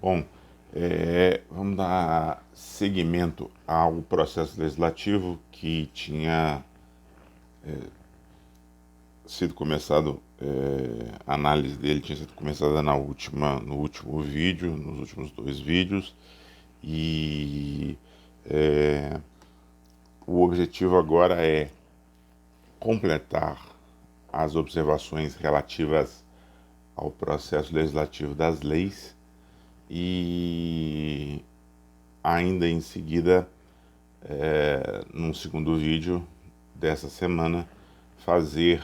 Bom, vamos dar seguimento ao processo legislativo que tinha sido começado, a análise dele tinha sido começada no último vídeo, nos últimos dois vídeos, e é, o objetivo agora é completar as observações relativas ao processo legislativo das leis e ainda em seguida, num segundo vídeo dessa semana, fazer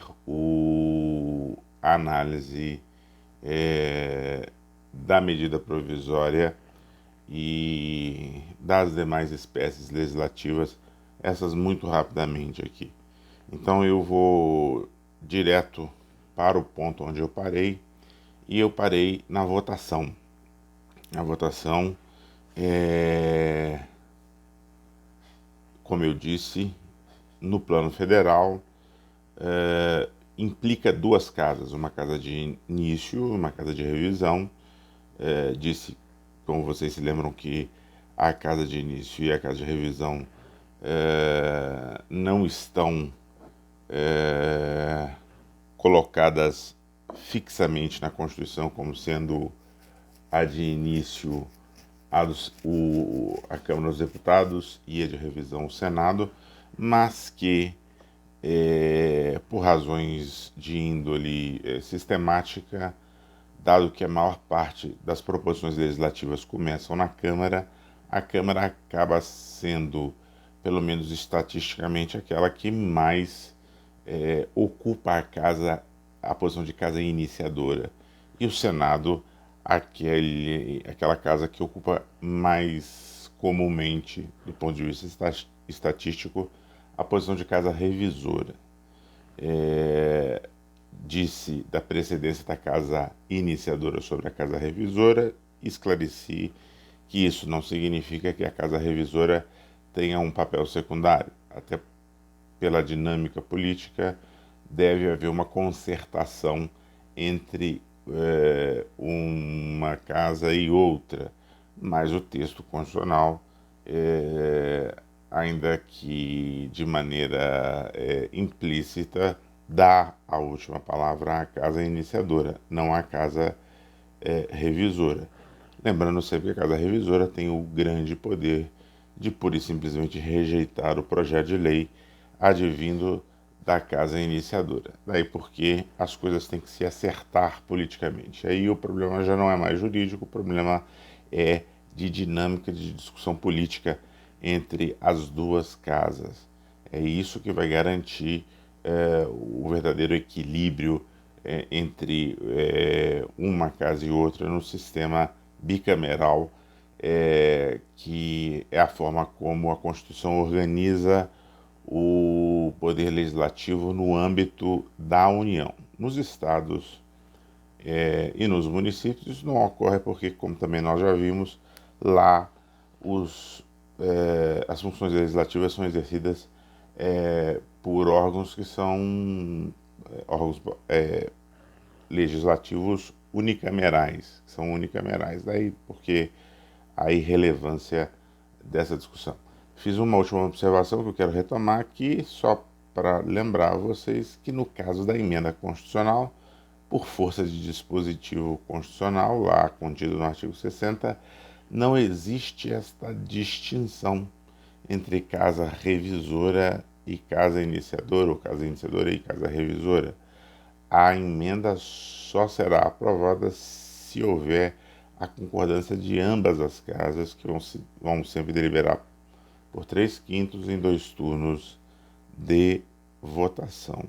a análise da medida provisória e das demais espécies legislativas, essas muito rapidamente aqui. Então eu vou direto para o ponto onde eu parei, e eu parei na votação. A votação como eu disse, no plano federal, implica duas casas, uma casa de início, uma casa de revisão. Disse, como vocês se lembram, que a casa de início e a casa de revisão não estão colocadas fixamente na Constituição como sendo a de início a Câmara dos Deputados e a de revisão o Senado, mas que, por razões de índole sistemática, dado que a maior parte das proposições legislativas começam na Câmara, a Câmara acaba sendo, pelo menos estatisticamente, aquela que mais ocupa a posição de casa iniciadora, e o Senado aquela casa que ocupa mais comumente, do ponto de vista estatístico, a posição de casa revisora. Disse da precedência da casa iniciadora sobre a casa revisora, esclareci que isso não significa que a casa revisora tenha um papel secundário, até pela dinâmica política deve haver uma concertação entre uma casa e outra, mas o texto constitucional, ainda que de maneira implícita, dá a última palavra à casa iniciadora, não à casa revisora. Lembrando sempre que a casa revisora tem o grande poder de pura e simplesmente rejeitar o projeto de lei advindo da casa iniciadora. Daí porque as coisas têm que se acertar politicamente. Aí o problema já não é mais jurídico, o problema é de dinâmica de discussão política entre as duas casas. É isso que vai garantir o verdadeiro equilíbrio entre uma casa e outra no sistema bicameral, que é a forma como a Constituição organiza o poder legislativo no âmbito da União. Nos estados e nos municípios isso não ocorre porque, como também nós já vimos, lá as funções legislativas são exercidas por órgãos que são órgãos legislativos unicamerais, que são unicamerais, daí porque a irrelevância dessa discussão. Fiz uma última observação que eu quero retomar aqui, só para lembrar vocês que no caso da emenda constitucional, por força de dispositivo constitucional, lá contido no artigo 60, não existe esta distinção entre casa revisora e casa iniciadora, ou casa iniciadora e casa revisora. A emenda só será aprovada se houver a concordância de ambas as casas, que vão sempre deliberar por 3/5 em 2 turnos de votação.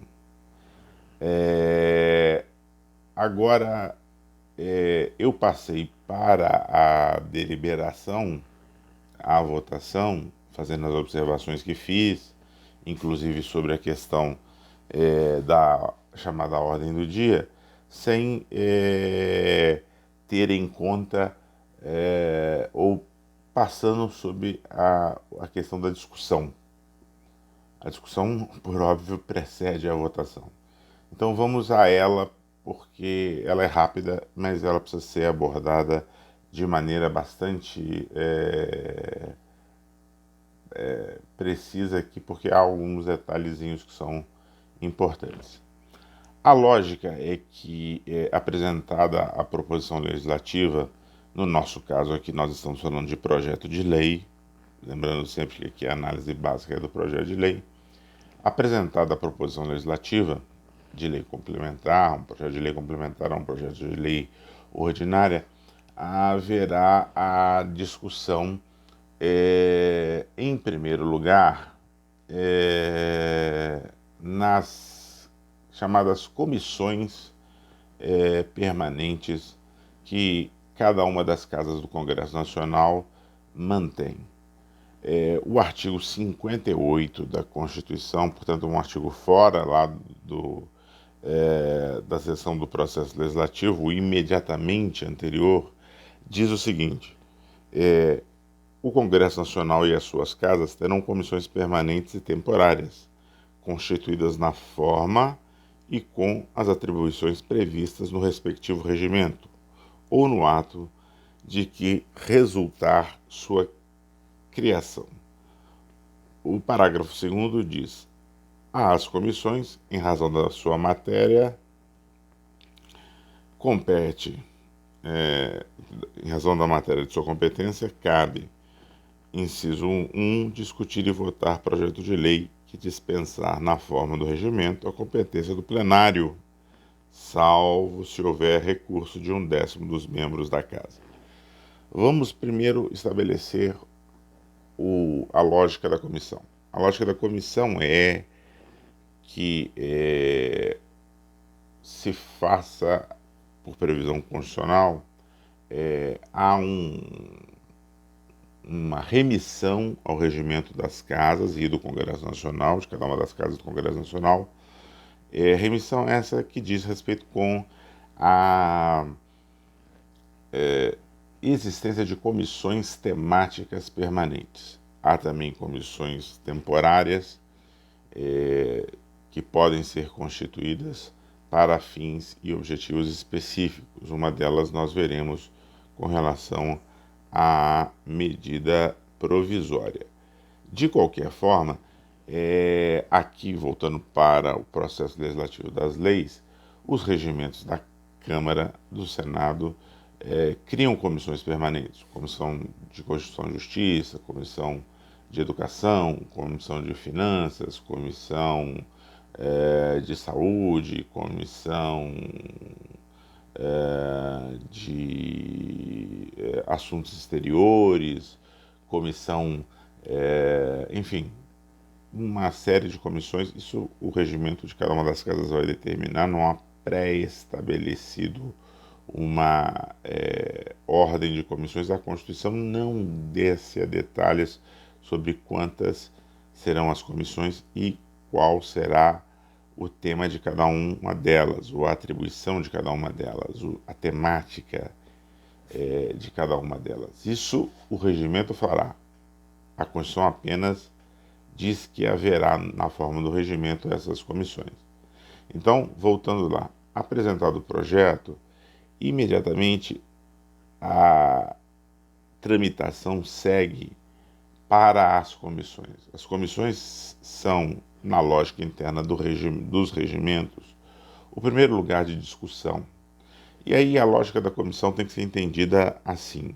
Agora, eu passei para a deliberação, a votação, fazendo as observações que fiz, inclusive sobre a questão da chamada ordem do dia, sem ter em conta ou passando sobre a questão da discussão. A discussão, por óbvio, precede a votação. Então vamos a ela porque ela é rápida, mas ela precisa ser abordada de maneira bastante precisa aqui, porque há alguns detalhezinhos que são importantes. A lógica é que apresentada a proposição legislativa, no nosso caso aqui nós estamos falando de projeto de lei, lembrando sempre que aqui a análise básica é do projeto de lei, apresentada a proposição legislativa de lei complementar, um projeto de lei complementar a um projeto de lei ordinária, haverá a discussão, em primeiro lugar, nas chamadas comissões permanentes que cada uma das casas do Congresso Nacional mantém. O artigo 58 da Constituição, portanto um artigo fora lá da seção do processo legislativo, imediatamente anterior, diz o seguinte: o Congresso Nacional e as suas casas terão comissões permanentes e temporárias, constituídas na forma e com as atribuições previstas no respectivo regimento, ou no ato de que resultar sua criação. O parágrafo 2º diz: às comissões, em razão da sua matéria, compete, em razão da matéria de sua competência, cabe, inciso 1, discutir e votar projeto de lei que dispensar na forma do regimento a competência do plenário, salvo se houver recurso de 1/10 dos membros da casa. Vamos primeiro estabelecer a lógica da comissão. A lógica da comissão é que se faça, por previsão constitucional, há uma remissão ao regimento das casas e do Congresso Nacional, de cada uma das casas do Congresso Nacional, remissão essa que diz respeito com a existência de comissões temáticas permanentes. Há também comissões temporárias que podem ser constituídas para fins e objetivos específicos. Uma delas nós veremos com relação à medida provisória. De qualquer forma, aqui voltando para o processo legislativo das leis, os regimentos da Câmara, do Senado, criam comissões permanentes, Comissão de Constituição e Justiça, Comissão de Educação, Comissão de Finanças, Comissão de Saúde, Comissão de Assuntos Exteriores, Comissão, enfim, uma série de comissões. Isso o regimento de cada uma das casas vai determinar, não há pré-estabelecido uma ordem de comissões. A Constituição não desce a detalhes sobre quantas serão as comissões e qual será o tema de cada uma delas, ou a atribuição de cada uma delas, a temática de cada uma delas. Isso o regimento fará. A Constituição apenas diz que haverá na forma do regimento essas comissões. Então, voltando lá, apresentado o projeto, imediatamente a tramitação segue para as comissões. As comissões são, na lógica interna dos regimentos, o primeiro lugar de discussão. E aí a lógica da comissão tem que ser entendida assim.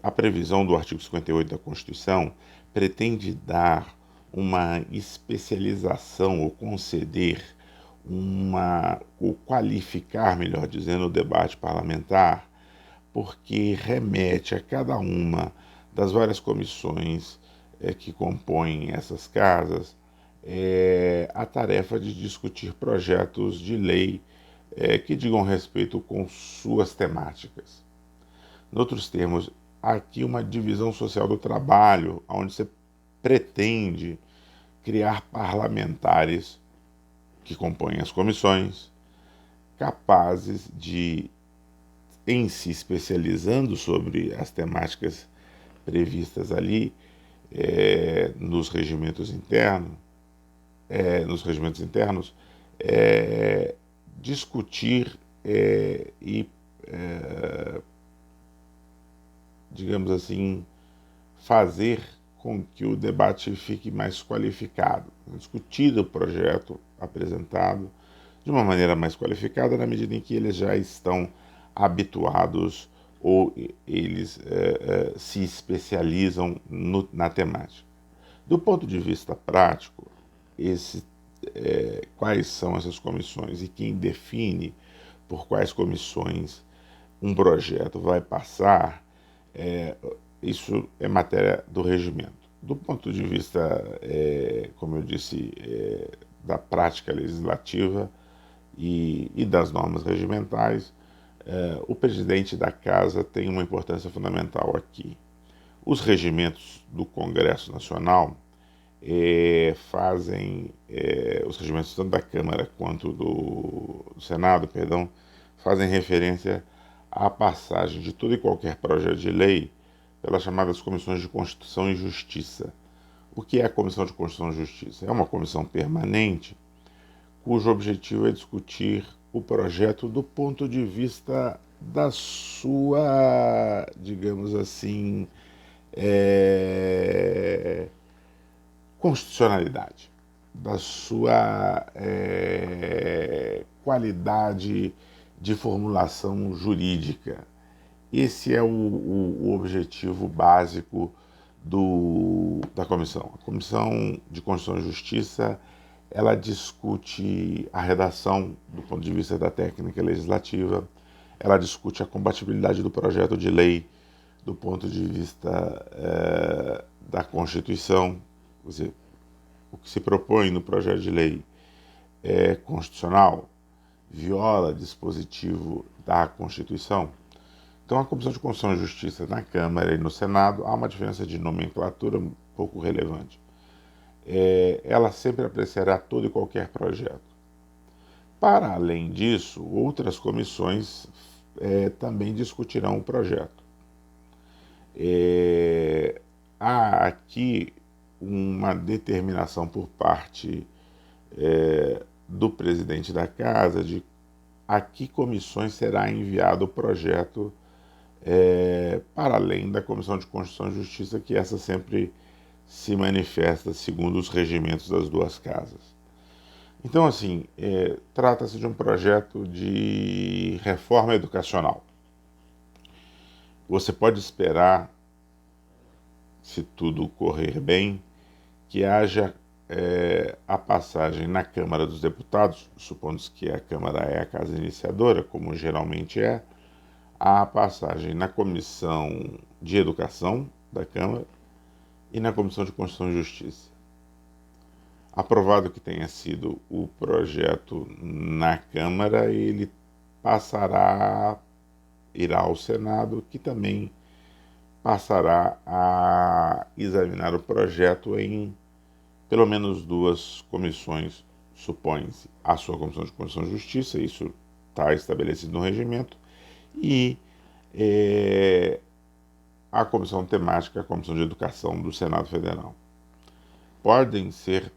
A previsão do artigo 58 da Constituição pretende dar uma especialização ou conceder ou qualificar, melhor dizendo, o debate parlamentar, porque remete a cada uma das várias comissões que compõem essas casas a tarefa de discutir projetos de lei que digam respeito com suas temáticas. Em outros termos, há aqui uma divisão social do trabalho, onde se pretende criar parlamentares que compõem as comissões, capazes de, em se especializando sobre as temáticas previstas ali nos regimentos internos, discutir e, digamos assim, fazer com que o debate fique mais qualificado, discutir o projeto apresentado de uma maneira mais qualificada na medida em que eles já estão habituados ou eles se especializam na temática. Do ponto de vista prático, quais são essas comissões e quem define por quais comissões um projeto vai passar, isso é matéria do regimento. Do ponto de vista, como eu disse, da prática legislativa e das normas regimentais, o presidente da casa tem uma importância fundamental aqui. Os regimentos do Congresso Nacional os regimentos tanto da Câmara quanto do Senado, perdão, fazem referência à passagem de todo e qualquer projeto de lei pelas chamadas Comissões de Constituição e Justiça. O que é a Comissão de Constituição e Justiça? É uma comissão permanente cujo objetivo é discutir o projeto do ponto de vista da sua, digamos assim, constitucionalidade, da sua qualidade de formulação jurídica. Esse é o objetivo básico da comissão. A Comissão de Constituição e Justiça, ela discute a redação do ponto de vista da técnica legislativa, ela discute a compatibilidade do projeto de lei do ponto de vista da Constituição. Quer dizer, o que se propõe no projeto de lei é constitucional, viola dispositivo da Constituição. Então, a Comissão de Constituição e Justiça na Câmara e no Senado, há uma diferença de nomenclatura um pouco relevante. Ela sempre apreciará todo e qualquer projeto. Para além disso, outras comissões também discutirão o projeto. Há aqui uma determinação por parte do presidente da casa de a que comissões será enviado o projeto para além da Comissão de Constituição e Justiça, que essa sempre se manifesta segundo os regimentos das duas casas. Então, assim, trata-se de um projeto de reforma educacional. Você pode esperar, se tudo correr bem, que haja a passagem na Câmara dos Deputados, supondo que a Câmara é a casa iniciadora, como geralmente a passagem na Comissão de Educação da Câmara e na Comissão de Constituição e Justiça. Aprovado que tenha sido o projeto na Câmara, ele irá ao Senado, que também passará a examinar o projeto em pelo menos duas comissões, supõe-se. A sua Comissão de Constituição e Justiça, isso está estabelecido no regimento, e a Comissão Temática, a Comissão de Educação do Senado Federal. Podem ser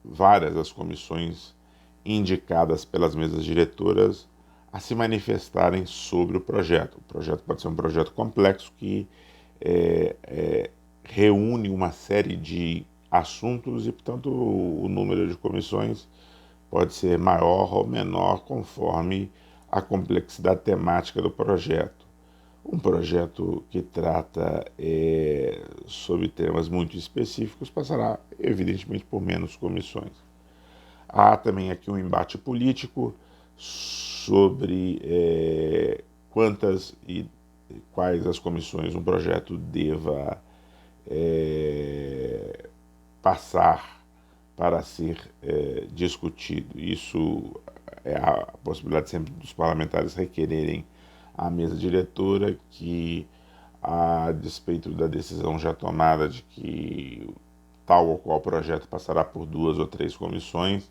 várias as comissões indicadas pelas mesas diretoras a se manifestarem sobre o projeto. O projeto pode ser um projeto complexo que reúne uma série de assuntos e, portanto, o número de comissões pode ser maior ou menor conforme a complexidade temática do projeto. Um projeto que trata sobre temas muito específicos passará, evidentemente, por menos comissões. Há também aqui um embate político sobre quantas e quais as comissões um projeto deva passar para ser discutido. Isso é a possibilidade sempre dos parlamentares requererem à mesa diretora que, a despeito da decisão já tomada de que tal ou qual projeto passará por 2 ou 3 comissões,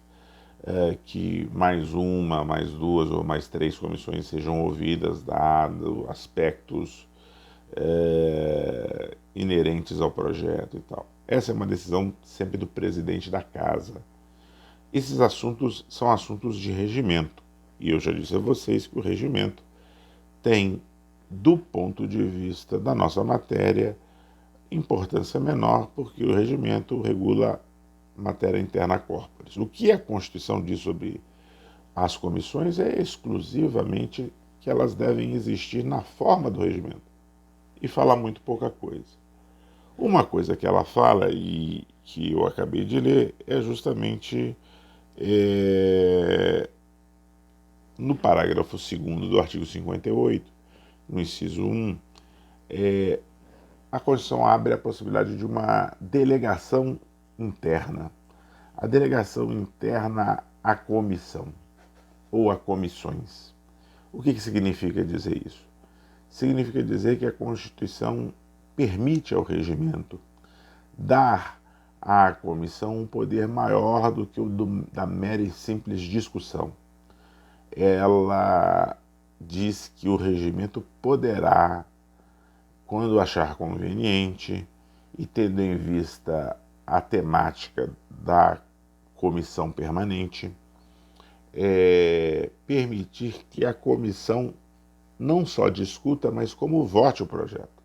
que mais uma, mais 2 ou mais 3 comissões sejam ouvidas, dado aspectos inerentes ao projeto e tal. Essa é uma decisão sempre do presidente da casa. Esses assuntos são assuntos de regimento. E eu já disse a vocês que o regimento tem, do ponto de vista da nossa matéria, importância menor, porque o regimento regula matéria interna corporis. O que a Constituição diz sobre as comissões é exclusivamente que elas devem existir na forma do regimento, e fala muito pouca coisa. Uma coisa que ela fala, e que eu acabei de ler, é justamente no parágrafo 2º do artigo 58, no inciso 1, a Constituição abre a possibilidade de uma delegação interna. A delegação interna à comissão, ou a comissões. O que significa dizer isso? Significa dizer que a Constituição permite ao regimento dar à comissão um poder maior do que o da mera e simples discussão. Ela diz que o regimento poderá, quando achar conveniente e tendo em vista a temática da comissão permanente, permitir que a comissão não só discuta, mas como vote o projeto.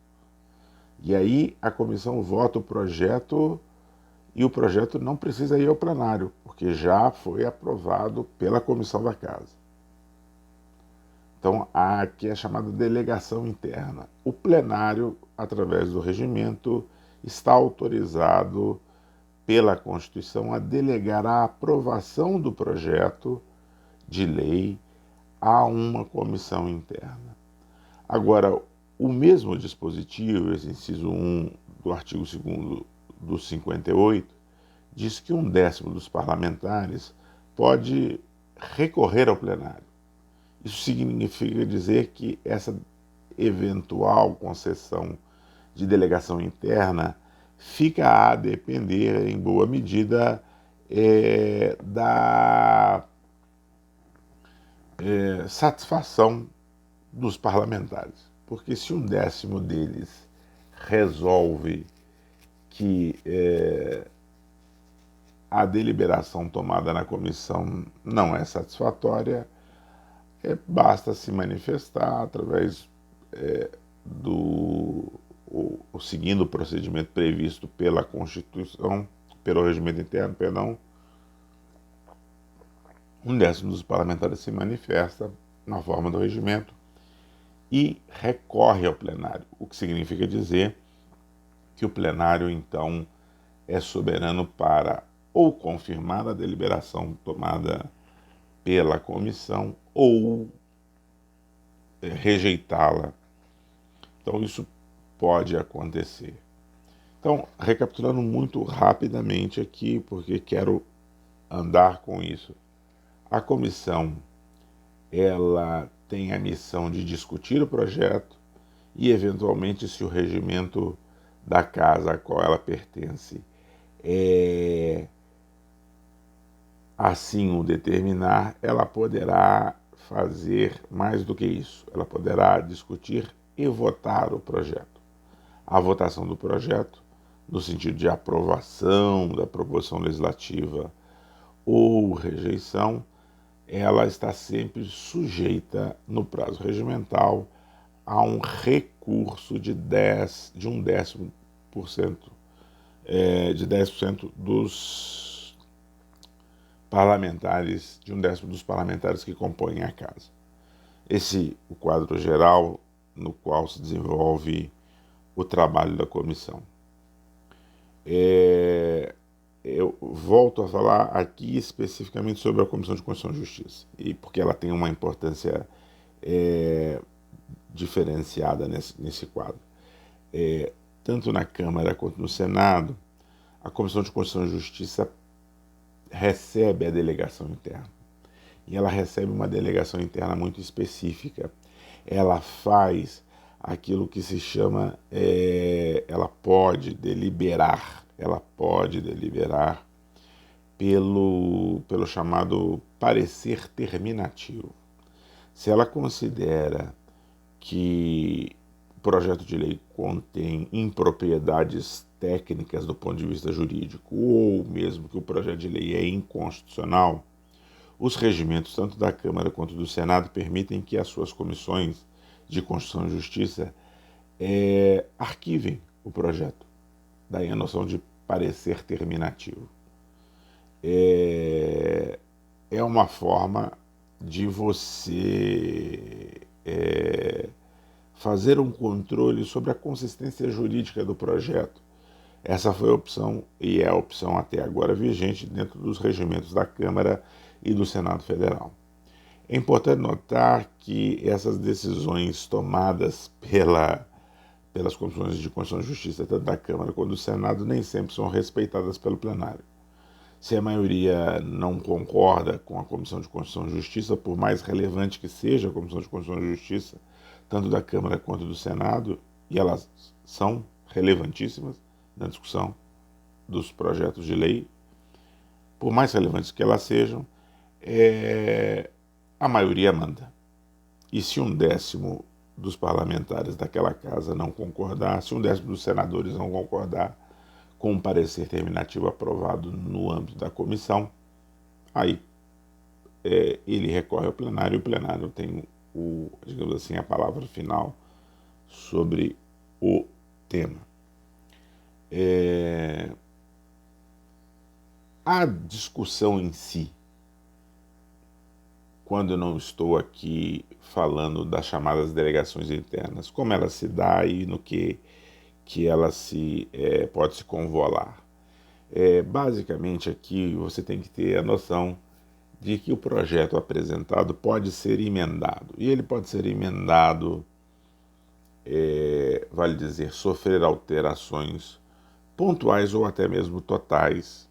E aí a comissão vota o projeto e o projeto não precisa ir ao plenário, porque já foi aprovado pela comissão da casa. Então, há aqui a chamada delegação interna. O plenário, através do regimento, está autorizado pela Constituição a delegar a aprovação do projeto de lei a uma comissão interna. Agora, o mesmo dispositivo, esse inciso 1 do artigo 2º do 58, diz que 1/10 dos parlamentares pode recorrer ao plenário. Isso significa dizer que essa eventual concessão de delegação interna fica a depender, em boa medida, da satisfação dos parlamentares. Porque se 1/10 deles resolve que a deliberação tomada na comissão não é satisfatória, basta se manifestar através seguindo o procedimento previsto pela Constituição, pelo regimento interno, perdão. 1/10 dos parlamentares se manifesta na forma do regimento e recorre ao plenário, o que significa dizer que o plenário, então, é soberano para ou confirmar a deliberação tomada pela comissão ou rejeitá-la. Então, isso pode acontecer. Então, recapitulando muito rapidamente aqui, porque quero andar com isso. A comissão, ela tem a missão de discutir o projeto e, eventualmente, se o regimento da casa a qual ela pertence assim o determinar, ela poderá fazer mais do que isso. Ela poderá discutir e votar o projeto. A votação do projeto, no sentido de aprovação da proposição legislativa ou rejeição, ela está sempre sujeita, no prazo regimental, a um recurso de 10% dos parlamentares, de 1/10 dos parlamentares que compõem a casa. Esse é o quadro geral no qual se desenvolve o trabalho da comissão. Eu volto a falar aqui especificamente sobre a Comissão de Constituição e Justiça, porque ela tem uma importância diferenciada nesse quadro. Tanto na Câmara quanto no Senado, a Comissão de Constituição e Justiça recebe a delegação interna. E ela recebe uma delegação interna muito específica. Ela faz aquilo que se chama, ela pode deliberar pelo chamado parecer terminativo. Se ela considera que o projeto de lei contém impropriedades técnicas do ponto de vista jurídico, ou mesmo que o projeto de lei é inconstitucional, Os regimentos, tanto da Câmara quanto do Senado, permitem que as suas comissões de Constituição e Justiça arquivem o projeto. Daí a noção de parecer terminativo. É uma forma de você fazer um controle sobre a consistência jurídica do projeto. Essa foi a opção e é a opção até agora vigente dentro dos regimentos da Câmara e do Senado Federal. É importante notar que essas decisões tomadas pelas comissões de Constituição e Justiça, tanto da Câmara quanto do Senado, nem sempre são respeitadas pelo plenário. Se a maioria não concorda com a Comissão de Constituição e Justiça, por mais relevante que seja a Comissão de Constituição e Justiça, tanto da Câmara quanto do Senado, e elas são relevantíssimas na discussão dos projetos de lei, por mais relevantes que elas sejam, a maioria manda. E se 1/10 dos parlamentares daquela casa não concordar, se 1/10 dos senadores não concordar com um parecer terminativo aprovado no âmbito da comissão, aí ele recorre ao plenário e o plenário tem, digamos assim, a palavra final sobre o tema. A discussão em si, quando eu não estou aqui falando das chamadas delegações internas, como ela se dá e no que ela pode se convolar. Basicamente aqui você tem que ter a noção de que o projeto apresentado pode ser emendado. E ele pode ser emendado, vale dizer, sofrer alterações pontuais ou até mesmo totais.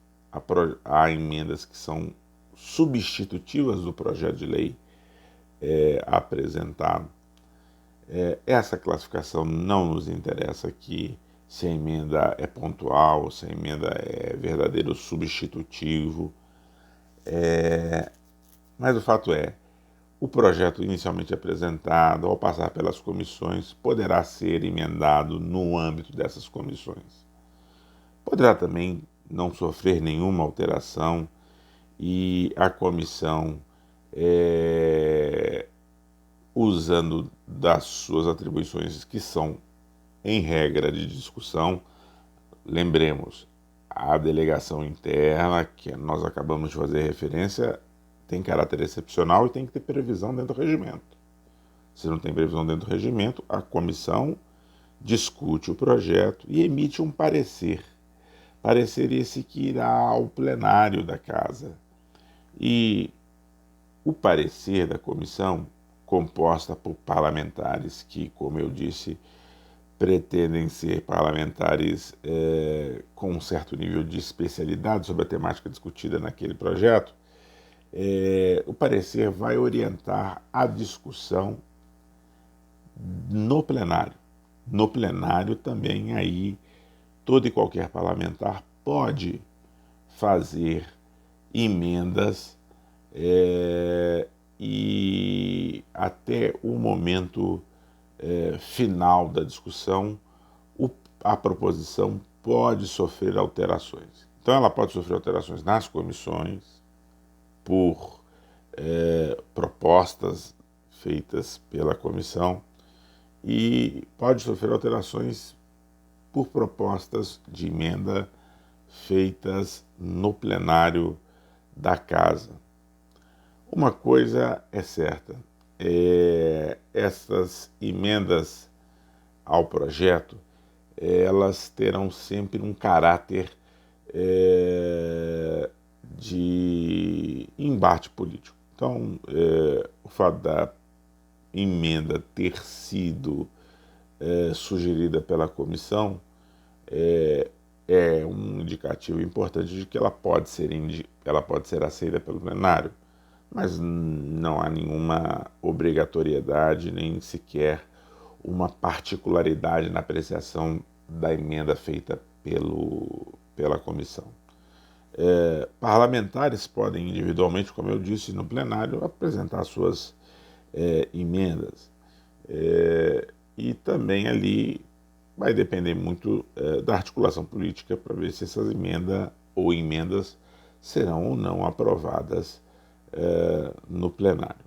Há emendas que são substitutivas do projeto de lei apresentado. Essa classificação não nos interessa aqui, se a emenda é pontual, se a emenda é verdadeiro substitutivo. Mas o fato o projeto inicialmente apresentado, ao passar pelas comissões, poderá ser emendado no âmbito dessas comissões. Poderá também não sofrer nenhuma alteração e a comissão, usando das suas atribuições que são, em regra, de discussão, lembremos, a delegação interna, que nós acabamos de fazer referência, tem caráter excepcional e tem que ter previsão dentro do regimento. Se não tem previsão dentro do regimento, a comissão discute o projeto e emite um parecer. Parecer esse que irá ao plenário da casa. E o parecer da comissão, composta por parlamentares que, como eu disse, pretendem ser parlamentares com um certo nível de especialidade sobre a temática discutida naquele projeto, o parecer vai orientar a discussão no plenário. No plenário também aí todo e qualquer parlamentar pode fazer emendas e até o momento final da discussão a proposição pode sofrer alterações. Então ela pode sofrer alterações nas comissões por propostas feitas pela comissão e pode sofrer alterações por propostas de emenda feitas no plenário da casa. Uma coisa é certa, essas emendas ao projeto, elas terão sempre um caráter de embate político. Então, o fato da emenda ter sido sugerida pela comissão é um indicativo importante de que ela pode ser aceita pelo plenário, mas não há nenhuma obrigatoriedade nem sequer uma particularidade na apreciação da emenda feita pela comissão. Parlamentares podem individualmente, como eu disse, no plenário, apresentar suas emendas. E também ali vai depender muito da articulação política para ver se essas emendas serão ou não aprovadas no plenário.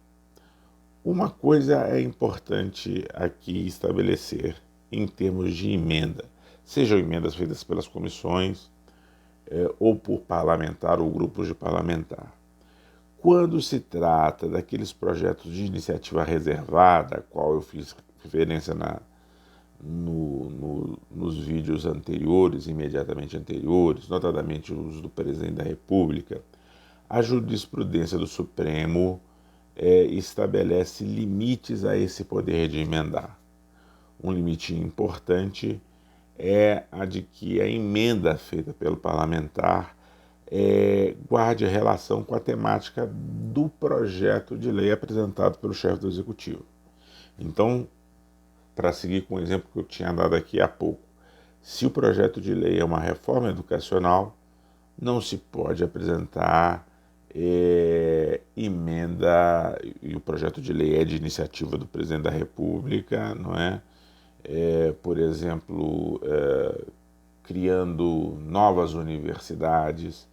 Uma coisa é importante aqui estabelecer em termos de emenda, sejam emendas feitas pelas comissões ou por parlamentar ou grupos de parlamentar. Quando se trata daqueles projetos de iniciativa reservada, a qual eu fiz referência nos vídeos anteriores, imediatamente anteriores, notadamente os do presidente da República, a jurisprudência do Supremo estabelece limites a esse poder de emendar. Um limite importante é a de que a emenda feita pelo parlamentar guarde relação com a temática do projeto de lei apresentado pelo chefe do Executivo. Então, para seguir com o exemplo que eu tinha dado aqui há pouco, se o projeto de lei é uma reforma educacional, não se pode apresentar emenda, e o projeto de lei é de iniciativa do presidente da República, não é? Por exemplo, criando novas universidades,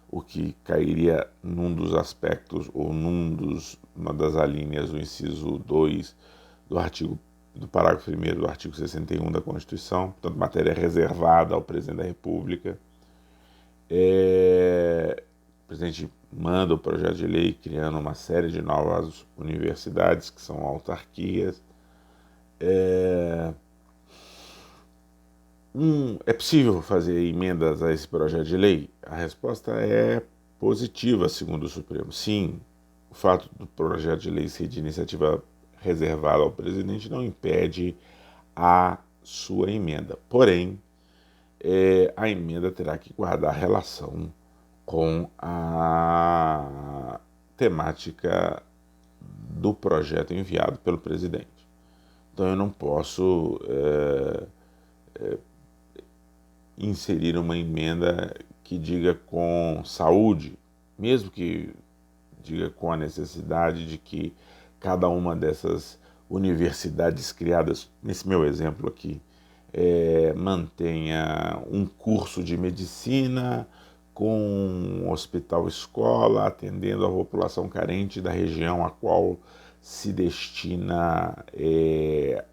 o que cairia num dos aspectos, ou uma das alíneas do inciso 2 do parágrafo 1º do artigo 61 da Constituição, portanto, matéria reservada ao presidente da República. O presidente manda o projeto de lei criando uma série de novas universidades, que são autarquias. É possível fazer emendas a esse projeto de lei? A resposta é positiva, segundo o Supremo. Sim, o fato do projeto de lei ser de iniciativa reservada ao presidente não impede a sua emenda. Porém, a emenda terá que guardar relação com a temática do projeto enviado pelo presidente. Então eu não posso inserir uma emenda que diga com saúde, mesmo que diga com a necessidade de que cada uma dessas universidades criadas, nesse meu exemplo aqui, mantenha um curso de medicina com um hospital-escola, atendendo a população carente da região a qual se destina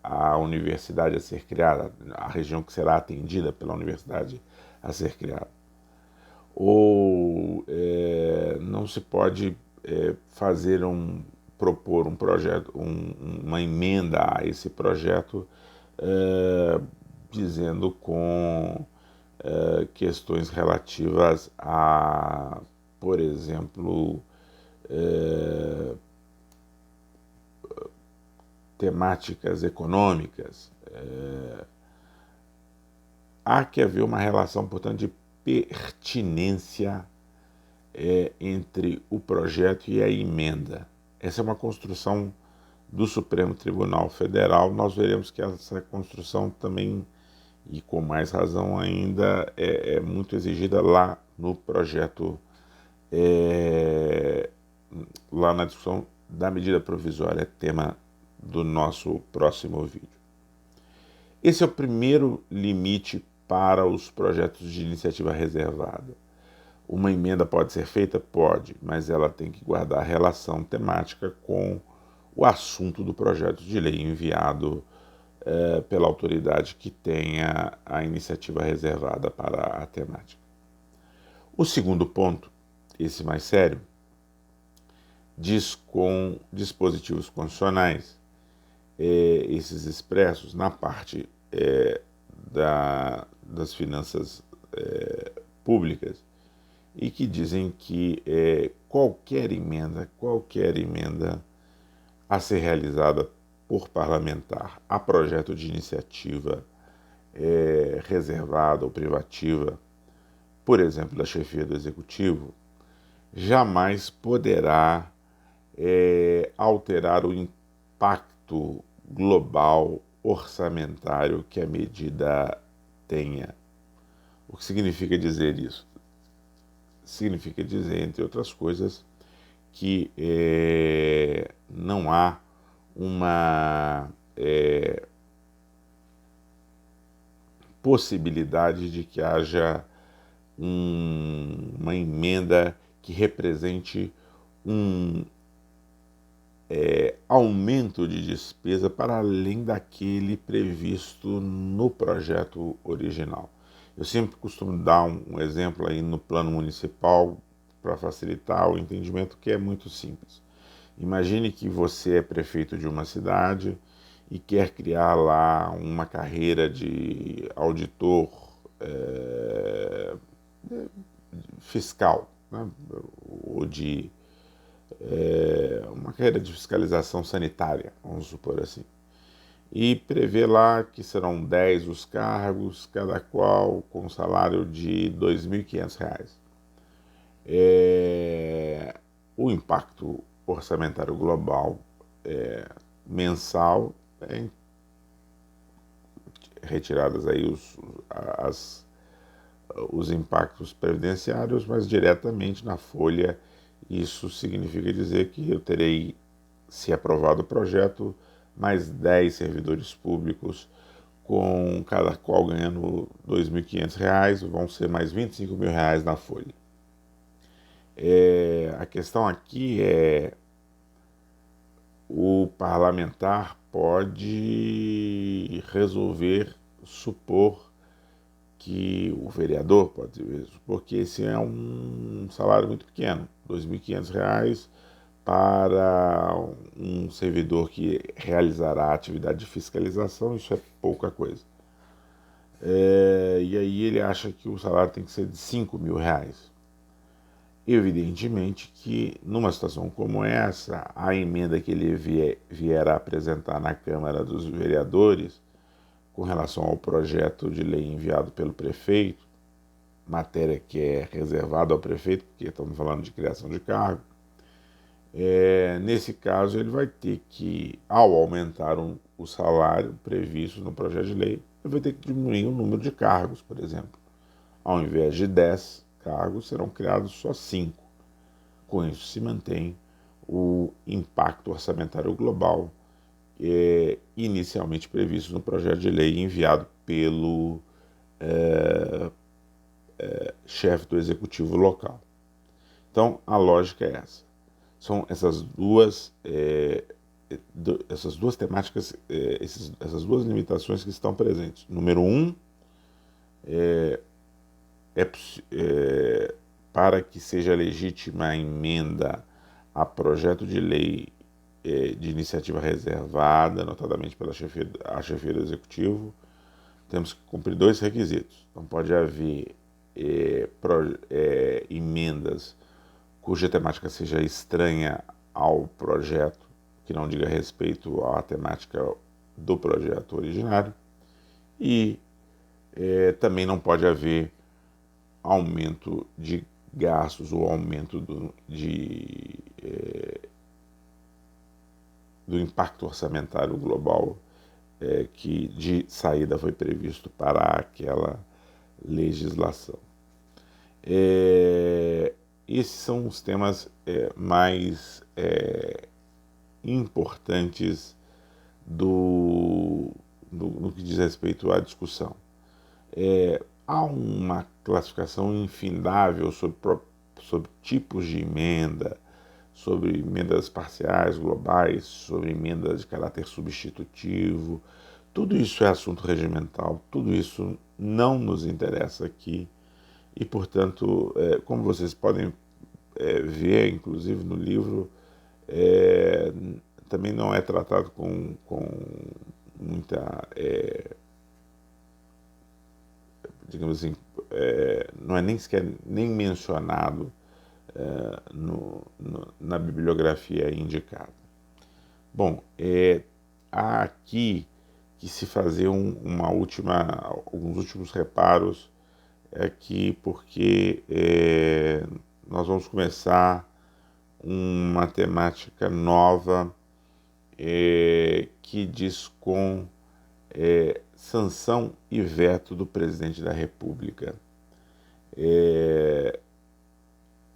a universidade a ser criada, a região que será atendida pela universidade a ser criada. Ou não se pode propor um projeto, uma emenda a esse projeto dizendo com questões relativas a, por exemplo, temáticas econômicas. Há que haver uma relação, portanto, de pertinência entre o projeto e a emenda. Essa é uma construção do Supremo Tribunal Federal. Nós veremos que essa construção também, e com mais razão ainda, é muito exigida lá no projeto, lá na discussão da medida provisória, tema do nosso próximo vídeo. Esse é o primeiro limite para os projetos de iniciativa reservada. Uma emenda pode ser feita? Pode, mas ela tem que guardar relação temática com o assunto do projeto de lei enviado pela autoridade que tenha a iniciativa reservada para a temática. O segundo ponto, esse mais sério, diz com dispositivos constitucionais, esses expressos na parte das finanças públicas, e que dizem que qualquer emenda a ser realizada por parlamentar a projeto de iniciativa reservada ou privativa, por exemplo, da chefia do Executivo, jamais poderá alterar o impacto global orçamentário que a medida tenha. O que significa dizer isso? Significa dizer, entre outras coisas, que não há uma possibilidade de que haja uma emenda que represente um aumento de despesa para além daquele previsto no projeto original. Eu sempre costumo dar um exemplo aí no plano municipal para facilitar o entendimento, que é muito simples. Imagine que você é prefeito de uma cidade e quer criar lá uma carreira de auditor fiscal, né? Ou de uma carreira de fiscalização sanitária, vamos supor assim. E prevê lá que serão 10 os cargos, cada qual com salário de R$ 2.500. O impacto orçamentário global mensal é retiradas aí os impactos previdenciários, mas diretamente na folha. Isso significa dizer que eu terei, se aprovado o projeto, mais 10 servidores públicos, com cada qual ganhando R$ 2.500, vão ser mais R$ 25.000 na folha. A questão aqui é: o parlamentar pode resolver supor que o vereador pode supor que esse é um salário muito pequeno, R$ 2.500 para um servidor que realizará a atividade de fiscalização, isso é pouca coisa. E aí ele acha que o salário tem que ser de R$ 5.000. Evidentemente que, numa situação como essa, a emenda que ele vier a apresentar na Câmara dos Vereadores, com relação ao projeto de lei enviado pelo prefeito, matéria que é reservada ao prefeito, porque estamos falando de criação de cargo, nesse caso ele vai ter que, ao aumentar o salário previsto no projeto de lei, ele vai ter que diminuir o número de cargos, por exemplo. Ao invés de 10 cargos, serão criados só 5. Com isso se mantém o impacto orçamentário global inicialmente previsto no projeto de lei enviado pelo chefe do executivo local. Então, a lógica é essa. São essas duas temáticas, essas duas limitações que estão presentes. Número um, para que seja legítima a emenda a projeto de lei de iniciativa reservada, notadamente pela chefia do executivo, temos que cumprir 2 requisitos. Não pode haver emendas cuja temática seja estranha ao projeto, que não diga respeito à temática do projeto originário, e também não pode haver aumento de gastos ou aumento do impacto orçamentário global que de saída foi previsto para aquela legislação. Esses são os temas mais importantes no que diz respeito à discussão. Há uma classificação infindável sobre tipos de emenda, sobre emendas parciais, globais, sobre emendas de caráter substitutivo. Tudo isso é assunto regimental, tudo isso não nos interessa aqui e, portanto, como vocês podem ver, inclusive no livro, também não é tratado com muita, digamos assim, não é nem sequer nem mencionado na bibliografia indicada. Bom, há aqui que se fazer alguns últimos reparos aqui, porque nós vamos começar uma temática nova que diz com sanção e veto do presidente da República.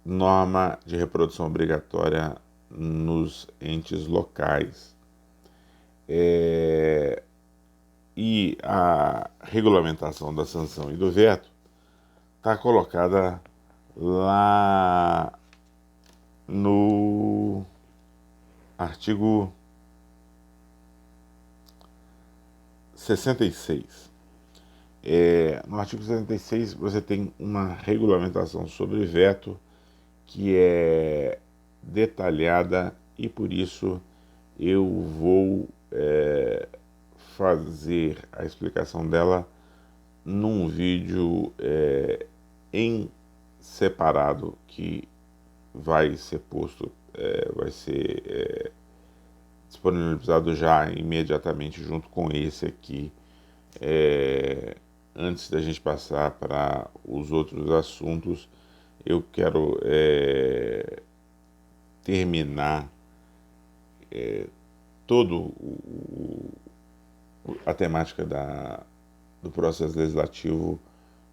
Norma de reprodução obrigatória nos entes locais. E a regulamentação da sanção e do veto está colocada lá no artigo 66. No artigo 66 você tem uma regulamentação sobre veto que é detalhada e por isso eu vou fazer a explicação dela num vídeo em separado que vai ser posto, vai ser disponibilizado já imediatamente junto com esse aqui, antes da gente passar para os outros assuntos. Eu quero terminar todo a temática do processo legislativo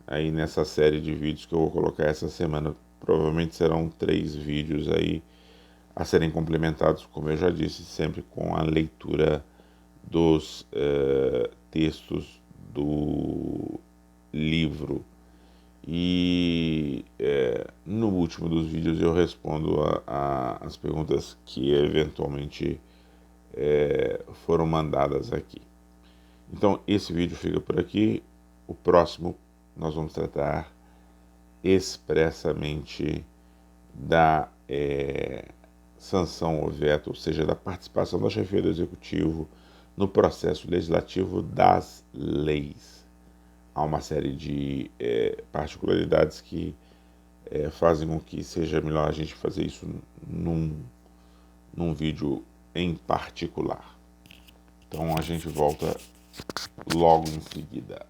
aí nessa série de vídeos que eu vou colocar essa semana. Provavelmente serão 3 vídeos aí a serem complementados, como eu já disse, sempre com a leitura dos textos do livro. E no último dos vídeos eu respondo as perguntas que eventualmente foram mandadas aqui. Então esse vídeo fica por aqui. O próximo nós vamos tratar expressamente da sanção ao veto, ou seja, da participação da chefia do Executivo no processo legislativo das leis. Há uma série de particularidades que fazem com que seja melhor a gente fazer isso num vídeo em particular. Então a gente volta logo em seguida.